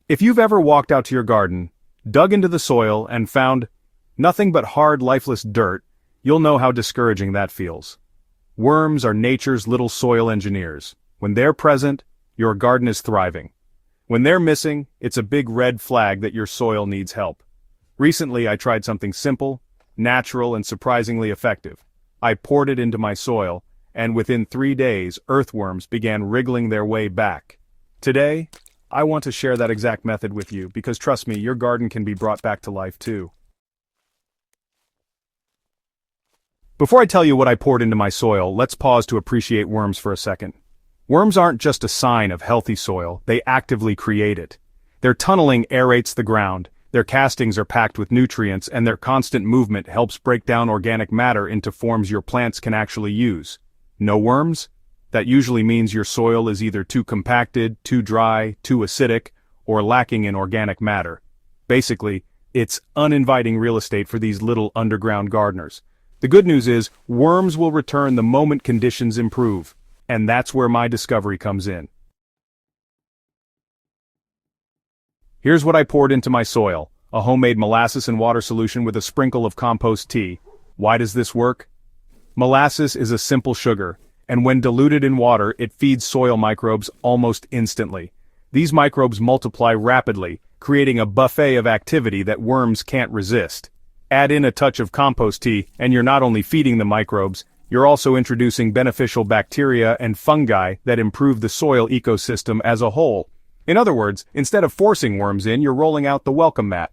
If you've ever walked out to your garden, dug into the soil, and found nothing but hard, lifeless dirt, you'll know how discouraging that feels. Worms are nature's little soil engineers. When they're present, your garden is thriving. When they're missing, it's a big red flag that your soil needs help. Recently, I tried something simple, natural, and surprisingly effective. I poured it into my soil, and within 3 days, earthworms began wriggling their way back. Today, I want to share that exact method with you because trust me, your garden can be brought back to life too. Before I tell you what I poured into my soil, let's pause to appreciate worms for a second. Worms aren't just a sign of healthy soil, they actively create it. Their tunneling aerates the ground, their castings are packed with nutrients, and their constant movement helps break down organic matter into forms your plants can actually use. No worms? That usually means your soil is either too compacted, too dry, too acidic, or lacking in organic matter. Basically, it's uninviting real estate for these little underground gardeners. The good news is, worms will return the moment conditions improve, and that's where my discovery comes in. Here's what I poured into my soil, a homemade molasses and water solution with a sprinkle of compost tea. Why does this work? Molasses is a simple sugar, and when diluted in water, it feeds soil microbes almost instantly. These microbes multiply rapidly, creating a buffet of activity that worms can't resist. Add in a touch of compost tea, and you're not only feeding the microbes, you're also introducing beneficial bacteria and fungi that improve the soil ecosystem as a whole. In other words, instead of forcing worms in, you're rolling out the welcome mat.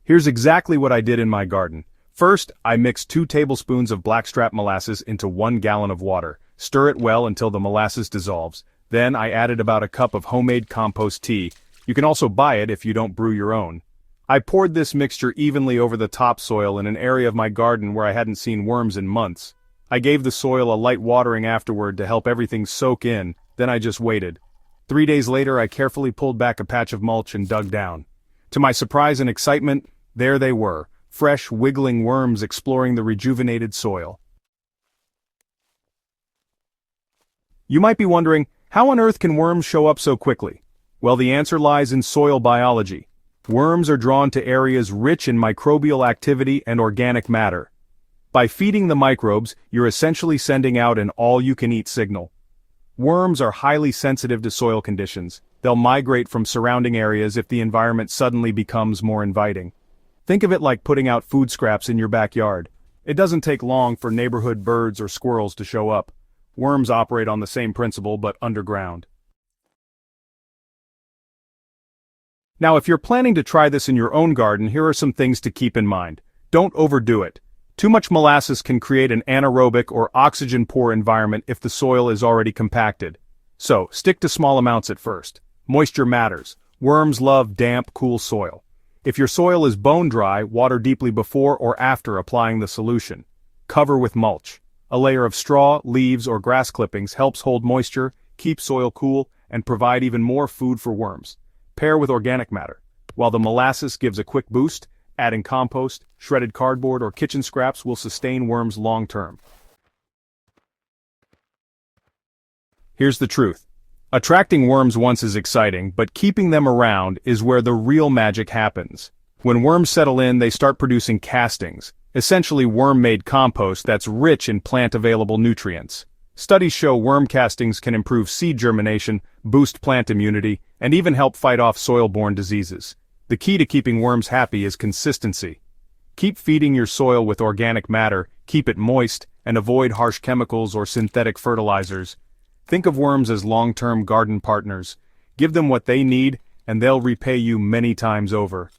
Here's exactly what I did in my garden. First, I mixed 2 tablespoons of blackstrap molasses into 1 gallon of water. Stir it well until the molasses dissolves. Then I added about a cup of homemade compost tea. You can also buy it if you don't brew your own. I poured this mixture evenly over the topsoil in an area of my garden where I hadn't seen worms in months. I gave the soil a light watering afterward to help everything soak in, then I just waited. 3 days later, I carefully pulled back a patch of mulch and dug down. To my surprise and excitement, there they were. Fresh, wiggling worms exploring the rejuvenated soil. You might be wondering, how on earth can worms show up so quickly? Well, the answer lies in soil biology. Worms are drawn to areas rich in microbial activity and organic matter. By feeding the microbes, you're essentially sending out an all-you-can-eat signal. Worms are highly sensitive to soil conditions. They'll migrate from surrounding areas if the environment suddenly becomes more inviting. Think of it like putting out food scraps in your backyard. It doesn't take long for neighborhood birds or squirrels to show up. Worms operate on the same principle but underground. Now, if you're planning to try this in your own garden, here are some things to keep in mind. Don't overdo it. Too much molasses can create an anaerobic or oxygen-poor environment if the soil is already compacted. So, stick to small amounts at first. Moisture matters. Worms love damp, cool soil. If your soil is bone dry, water deeply before or after applying the solution. Cover with mulch. A layer of straw, leaves, or grass clippings helps hold moisture, keep soil cool, and provide even more food for worms. Pair with organic matter. While the molasses gives a quick boost, adding compost, shredded cardboard, or kitchen scraps will sustain worms long term. Here's the truth. Attracting worms once is exciting, but keeping them around is where the real magic happens. When worms settle in, they start producing castings, essentially worm-made compost that's rich in plant-available nutrients. Studies show worm castings can improve seed germination, boost plant immunity, and even help fight off soil-borne diseases. The key to keeping worms happy is consistency. Keep feeding your soil with organic matter, keep it moist, and avoid harsh chemicals or synthetic fertilizers. Think of worms as long-term garden partners. Give them what they need, and they'll repay you many times over.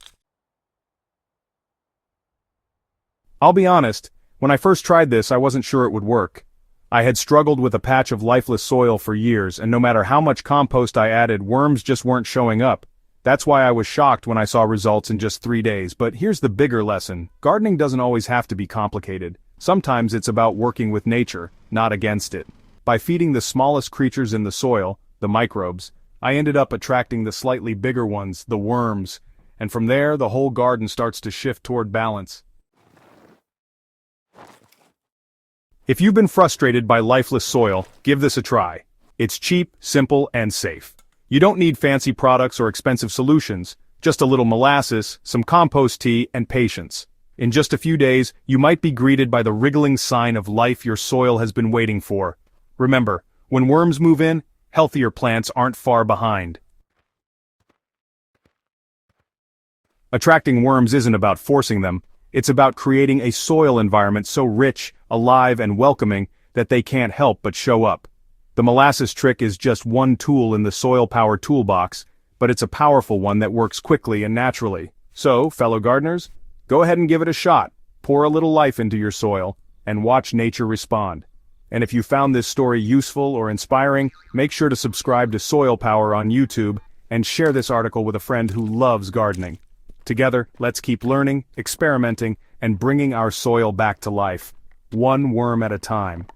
I'll be honest, when I first tried this, I wasn't sure it would work. I had struggled with a patch of lifeless soil for years, and no matter how much compost I added, worms just weren't showing up. That's why I was shocked when I saw results in just 3 days. But here's the bigger lesson. Gardening doesn't always have to be complicated. Sometimes it's about working with nature, not against it. By feeding the smallest creatures in the soil, the microbes, I ended up attracting the slightly bigger ones, the worms. And from there, the whole garden starts to shift toward balance. If you've been frustrated by lifeless soil, give this a try. It's cheap, simple, and safe. You don't need fancy products or expensive solutions, just a little molasses, some compost tea, and patience. In just a few days, you might be greeted by the wriggling sign of life your soil has been waiting for. Remember, when worms move in, healthier plants aren't far behind. Attracting worms isn't about forcing them, it's about creating a soil environment so rich, alive, and welcoming that they can't help but show up. The molasses trick is just one tool in the soil power toolbox, but it's a powerful one that works quickly and naturally. So, fellow gardeners, go ahead and give it a shot. Pour a little life into your soil, and watch nature respond. And if you found this story useful or inspiring, make sure to subscribe to Soil Power on YouTube, and share this article with a friend who loves gardening. Together, let's keep learning, experimenting, and bringing our soil back to life, one worm at a time.